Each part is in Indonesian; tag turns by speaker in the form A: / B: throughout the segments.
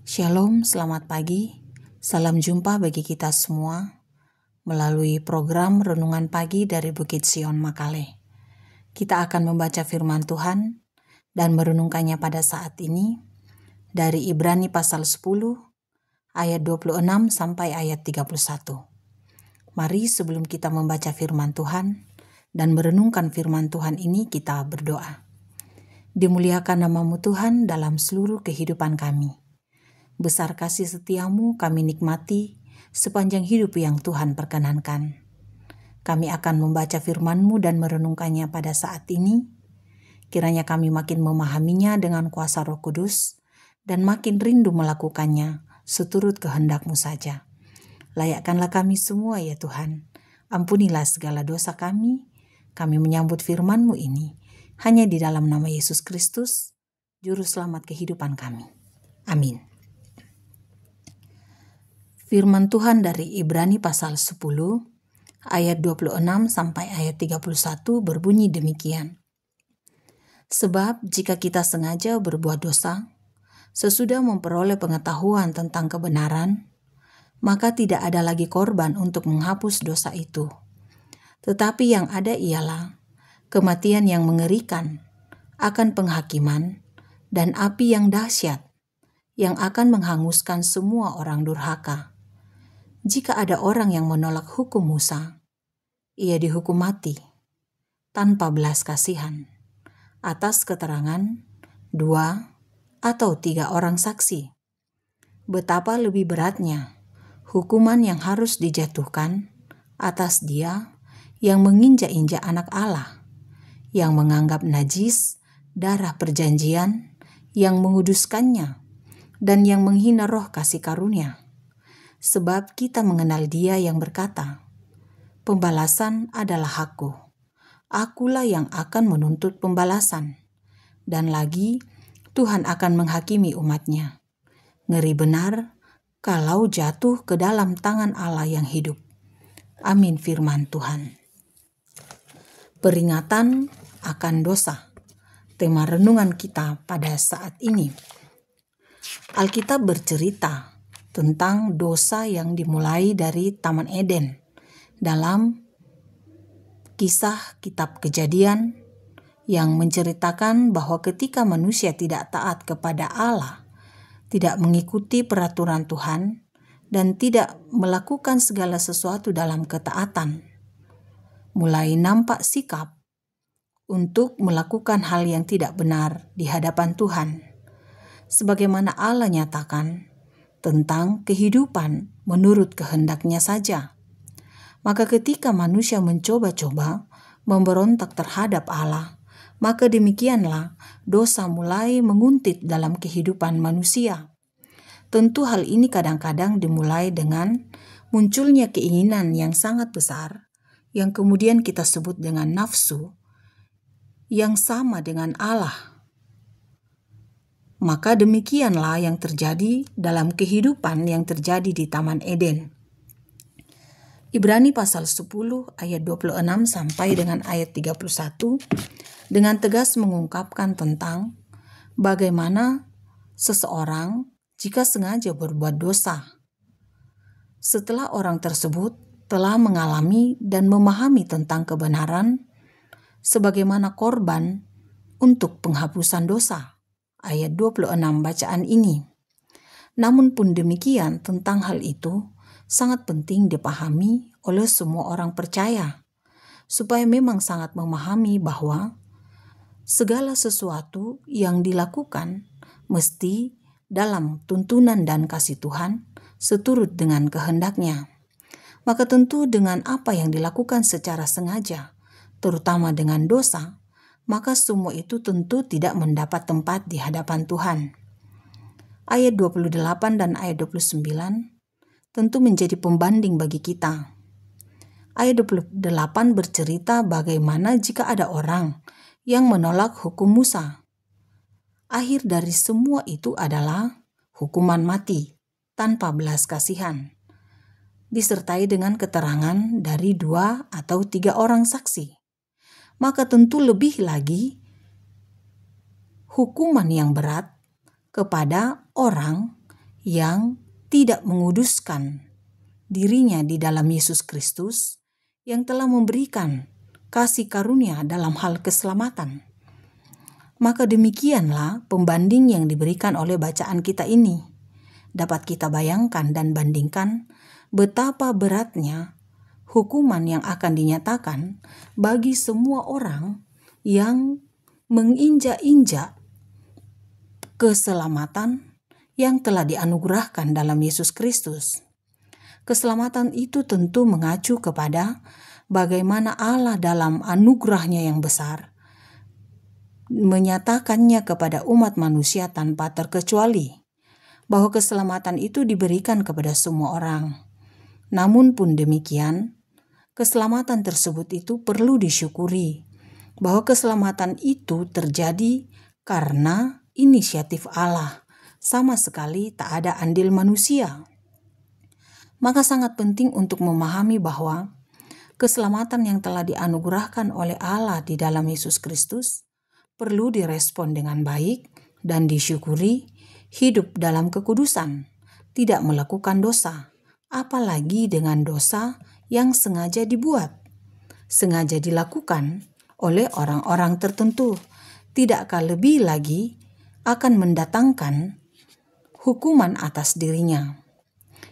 A: Shalom, selamat pagi. Salam jumpa bagi kita semua melalui program Renungan Pagi dari Bukit Sion Makale. Kita akan membaca firman Tuhan dan merenungkannya pada saat ini dari Ibrani pasal 10 ayat 26 sampai ayat 31. Mari sebelum kita membaca firman Tuhan dan merenungkan firman Tuhan ini, kita berdoa. Dimuliakan nama-Mu Tuhan dalam seluruh kehidupan kami. Besar kasih setiamu kami nikmati sepanjang hidup yang Tuhan perkenankan. Kami akan membaca firman-Mu dan merenungkannya pada saat ini. Kiranya kami makin memahaminya dengan kuasa Roh Kudus dan makin rindu melakukannya seturut kehendak-Mu saja. Layakkanlah kami semua ya Tuhan. Ampunilah segala dosa kami. Kami menyambut firman-Mu ini hanya di dalam nama Yesus Kristus, Juru Selamat kehidupan kami. Amin. Firman Tuhan dari Ibrani pasal 10 ayat 26 sampai ayat 31 berbunyi demikian. Sebab jika kita sengaja berbuat dosa, sesudah memperoleh pengetahuan tentang kebenaran, maka tidak ada lagi korban untuk menghapus dosa itu. Tetapi yang ada ialah kematian yang mengerikan akan penghakiman dan api yang dahsyat yang akan menghanguskan semua orang durhaka. Jika ada orang yang menolak hukum Musa, ia dihukum mati tanpa belas kasihan atas keterangan 2 atau 3 orang saksi. Betapa lebih beratnya hukuman yang harus dijatuhkan atas dia yang menginjak-injak anak Allah, yang menganggap najis darah perjanjian, yang menguduskannya, dan yang menghina roh kasih karunia. Sebab kita mengenal Dia yang berkata, "Pembalasan adalah Hakku. Akulah yang akan menuntut pembalasan." Dan lagi, Tuhan akan menghakimi umat-Nya. Ngeri benar kalau jatuh ke dalam tangan Allah yang hidup. Amin firman Tuhan. Peringatan akan dosa. Tema renungan kita pada saat ini. Alkitab bercerita tentang dosa yang dimulai dari Taman Eden dalam kisah kitab Kejadian yang menceritakan bahwa ketika manusia tidak taat kepada Allah, tidak mengikuti peraturan Tuhan, dan tidak melakukan segala sesuatu dalam ketaatan, mulai nampak sikap untuk melakukan hal yang tidak benar di hadapan Tuhan, sebagaimana Allah nyatakan tentang kehidupan menurut kehendak-Nya saja. Maka ketika manusia mencoba-coba memberontak terhadap Allah, maka demikianlah dosa mulai menguntit dalam kehidupan manusia. Tentu hal ini kadang-kadang dimulai dengan munculnya keinginan yang sangat besar, yang kemudian kita sebut dengan nafsu, yang sama dengan Allah. Maka demikianlah yang terjadi dalam kehidupan yang terjadi di Taman Eden. Ibrani pasal 10 ayat 26 sampai dengan ayat 31 dengan tegas mengungkapkan tentang bagaimana seseorang jika sengaja berbuat dosa, setelah orang tersebut telah mengalami dan memahami tentang kebenaran sebagaimana korban untuk penghapusan dosa. Ayat 26 bacaan ini. Namun pun demikian, tentang hal itu sangat penting dipahami oleh semua orang percaya, supaya memang sangat memahami bahwa segala sesuatu yang dilakukan mesti dalam tuntunan dan kasih Tuhan seturut dengan kehendak-Nya. Maka tentu dengan apa yang dilakukan secara sengaja, terutama dengan dosa, maka semua itu tentu tidak mendapat tempat di hadapan Tuhan. Ayat 28 dan ayat 29 tentu menjadi pembanding bagi kita. Ayat 28 bercerita bagaimana jika ada orang yang menolak hukum Musa. Akhir dari semua itu adalah hukuman mati tanpa belas kasihan, disertai dengan keterangan dari 2 atau 3 orang saksi. Maka tentu lebih lagi hukuman yang berat kepada orang yang tidak menguduskan dirinya di dalam Yesus Kristus yang telah memberikan kasih karunia dalam hal keselamatan. Maka demikianlah pembanding yang diberikan oleh bacaan kita ini. Dapat kita bayangkan dan bandingkan betapa beratnya hukuman yang akan dinyatakan bagi semua orang yang menginjak-injak keselamatan yang telah dianugerahkan dalam Yesus Kristus. Keselamatan itu tentu mengacu kepada bagaimana Allah dalam anugerahnya yang besar menyatakannya kepada umat manusia tanpa terkecuali, bahwa keselamatan itu diberikan kepada semua orang. Namun pun demikian, keselamatan tersebut itu perlu disyukuri, bahwa keselamatan itu terjadi karena inisiatif Allah, sama sekali tak ada andil manusia. Maka sangat penting untuk memahami bahwa keselamatan yang telah dianugerahkan oleh Allah di dalam Yesus Kristus perlu direspon dengan baik dan disyukuri, hidup dalam kekudusan, tidak melakukan dosa, apalagi dengan dosa yang sengaja dibuat, sengaja dilakukan oleh orang-orang tertentu, tidakkah lebih lagi akan mendatangkan hukuman atas dirinya.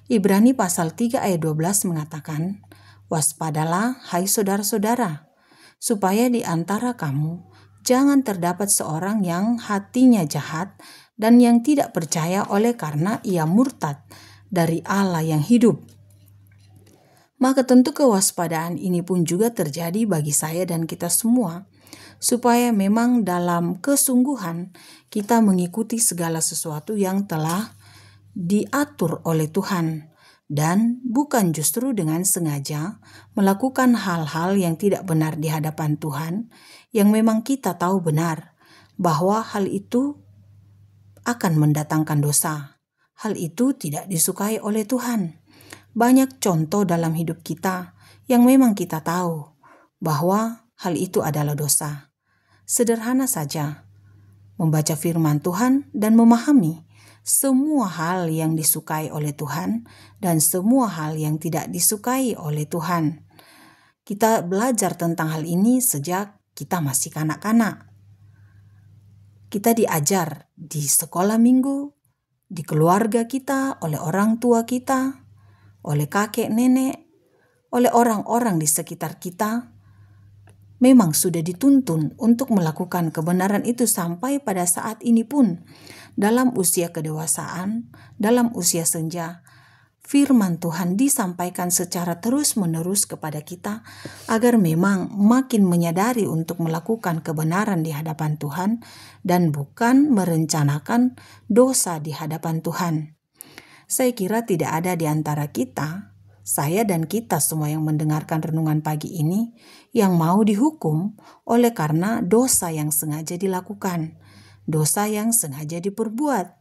A: Ibrani pasal 3 ayat 12 mengatakan, "Waspadalah hai saudara-saudara, supaya di antara kamu jangan terdapat seorang yang hatinya jahat dan yang tidak percaya oleh karena ia murtad dari Allah yang hidup." Maka tentu kewaspadaan ini pun juga terjadi bagi saya dan kita semua, supaya memang dalam kesungguhan kita mengikuti segala sesuatu yang telah diatur oleh Tuhan, dan bukan justru dengan sengaja melakukan hal-hal yang tidak benar di hadapan Tuhan, yang memang kita tahu benar bahwa hal itu akan mendatangkan dosa. Hal itu tidak disukai oleh Tuhan. Banyak contoh dalam hidup kita yang memang kita tahu bahwa hal itu adalah dosa. Sederhana saja, membaca firman Tuhan dan memahami semua hal yang disukai oleh Tuhan dan semua hal yang tidak disukai oleh Tuhan. Kita belajar tentang hal ini sejak kita masih kanak-kanak. Kita diajar di sekolah minggu, di keluarga kita, oleh orang tua kita, oleh kakek nenek, oleh orang-orang di sekitar kita. Memang sudah dituntun untuk melakukan kebenaran itu sampai pada saat ini pun. Dalam usia kedewasaan, dalam usia senja, firman Tuhan disampaikan secara terus-menerus kepada kita agar memang makin menyadari untuk melakukan kebenaran di hadapan Tuhan dan bukan merencanakan dosa di hadapan Tuhan. Saya kira tidak ada di antara kita, saya dan kita semua yang mendengarkan renungan pagi ini, yang mau dihukum oleh karena dosa yang sengaja dilakukan, dosa yang sengaja diperbuat.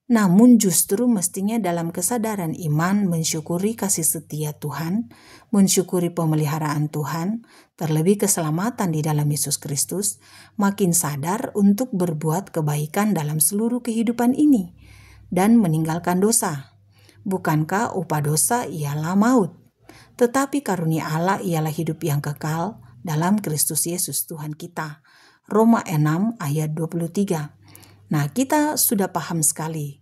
A: Namun justru mestinya dalam kesadaran iman mensyukuri kasih setia Tuhan, mensyukuri pemeliharaan Tuhan, terlebih keselamatan di dalam Yesus Kristus, makin sadar untuk berbuat kebaikan dalam seluruh kehidupan ini, dan meninggalkan dosa. Bukankah upah dosa ialah maut, tetapi karunia Allah ialah hidup yang kekal dalam Kristus Yesus Tuhan kita. Roma 6 ayat 23. Nah, kita sudah paham sekali.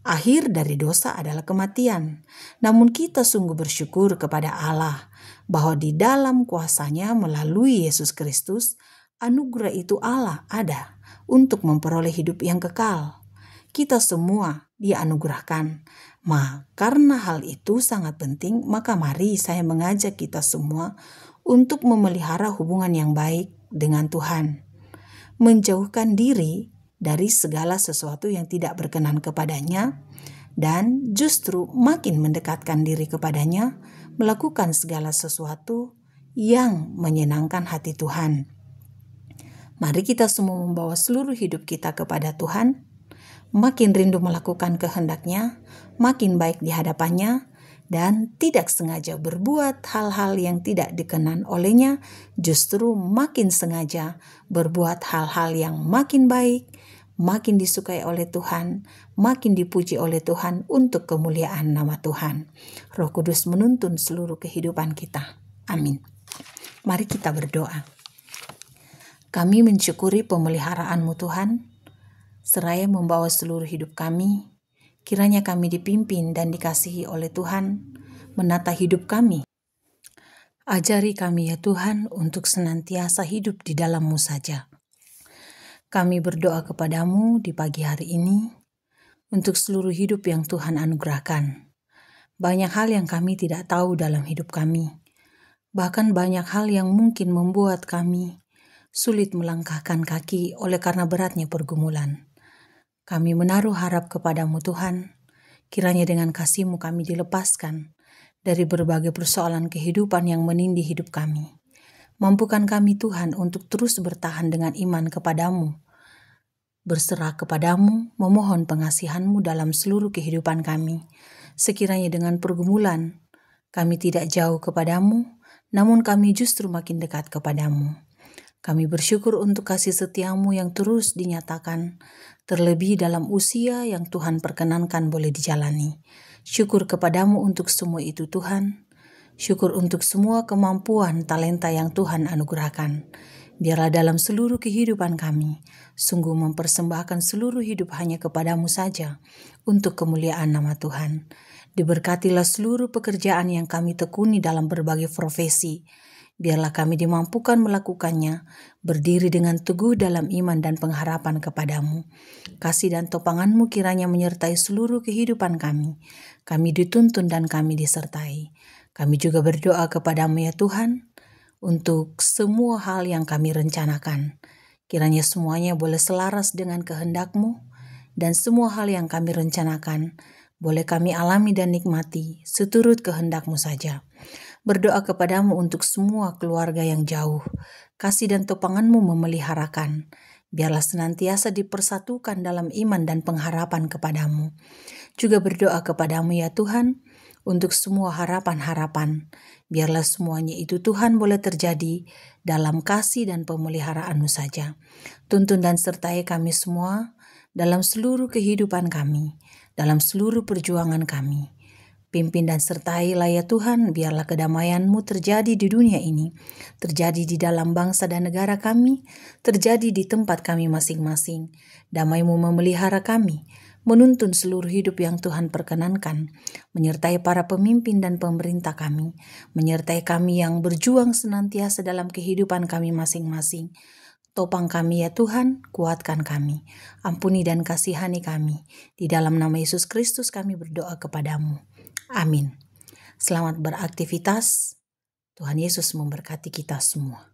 A: Akhir dari dosa adalah kematian. Namun kita sungguh bersyukur kepada Allah bahwa di dalam kuasa-Nya melalui Yesus Kristus, anugerah itu Allah ada untuk memperoleh hidup yang kekal. Kita semua dianugerahkan. Karena hal itu sangat penting, maka mari saya mengajak kita semua untuk memelihara hubungan yang baik dengan Tuhan. Menjauhkan diri dari segala sesuatu yang tidak berkenan kepadanya, dan justru makin mendekatkan diri kepadanya, melakukan segala sesuatu yang menyenangkan hati Tuhan. Mari kita semua membawa seluruh hidup kita kepada Tuhan, makin rindu melakukan kehendak-Nya, makin baik di hadapan-Nya, dan tidak sengaja berbuat hal-hal yang tidak dikenan oleh-Nya, justru makin sengaja berbuat hal-hal yang makin baik, makin disukai oleh Tuhan, makin dipuji oleh Tuhan untuk kemuliaan nama Tuhan. Roh Kudus menuntun seluruh kehidupan kita. Amin. Mari kita berdoa. Kami mensyukuri pemeliharaanmu Tuhan, seraya membawa seluruh hidup kami. Kiranya kami dipimpin dan dikasihi oleh Tuhan, menata hidup kami. Ajari kami ya Tuhan untuk senantiasa hidup di dalam-Mu saja. Kami berdoa kepadamu di pagi hari ini untuk seluruh hidup yang Tuhan anugerahkan. Banyak hal yang kami tidak tahu dalam hidup kami. Bahkan banyak hal yang mungkin membuat kami sulit melangkahkan kaki oleh karena beratnya pergumulan. Kami menaruh harap kepadamu Tuhan. Kiranya dengan kasih-Mu kami dilepaskan dari berbagai persoalan kehidupan yang menindih hidup kami. Mampukan kami Tuhan untuk terus bertahan dengan iman kepadamu, berserah kepadamu, memohon pengasihan-Mu dalam seluruh kehidupan kami. Sekiranya dengan pergumulan, kami tidak jauh kepadamu, namun kami justru makin dekat kepadamu. Kami bersyukur untuk kasih setia-Mu yang terus dinyatakan, terlebih dalam usia yang Tuhan perkenankan boleh dijalani. Syukur kepadamu untuk semua itu Tuhan. Syukur untuk semua kemampuan, talenta yang Tuhan anugerahkan. Biarlah dalam seluruh kehidupan kami, sungguh mempersembahkan seluruh hidup hanya kepadamu saja, untuk kemuliaan nama Tuhan. Diberkatilah seluruh pekerjaan yang kami tekuni dalam berbagai profesi. Biarlah kami dimampukan melakukannya, berdiri dengan teguh dalam iman dan pengharapan kepadamu. Kasih dan topangan-Mu kiranya menyertai seluruh kehidupan kami. Kami dituntun dan kami disertai. Kami juga berdoa kepadamu ya Tuhan, untuk semua hal yang kami rencanakan. Kiranya semuanya boleh selaras dengan kehendak-Mu, dan semua hal yang kami rencanakan boleh kami alami dan nikmati seturut kehendak-Mu saja. Berdoa kepadamu untuk semua keluarga yang jauh. Kasih dan topangan-Mu memeliharakan. Biarlah senantiasa dipersatukan dalam iman dan pengharapan kepadamu. Juga berdoa kepadamu ya Tuhan, untuk semua harapan-harapan. Biarlah semuanya itu Tuhan boleh terjadi dalam kasih dan pemeliharaan-Mu saja. Tuntun dan sertai kami semua dalam seluruh kehidupan kami, dalam seluruh perjuangan kami. Pimpin dan sertailah ya Tuhan, biarlah kedamaian-Mu terjadi di dunia ini, terjadi di dalam bangsa dan negara kami, terjadi di tempat kami masing-masing. Damai-Mu memelihara kami, menuntun seluruh hidup yang Tuhan perkenankan, menyertai para pemimpin dan pemerintah kami, menyertai kami yang berjuang senantiasa dalam kehidupan kami masing-masing. Topang kami ya Tuhan, kuatkan kami, ampuni dan kasihani kami. Di dalam nama Yesus Kristus kami berdoa kepadamu. Amin. Selamat beraktivitas. Tuhan Yesus memberkati kita semua.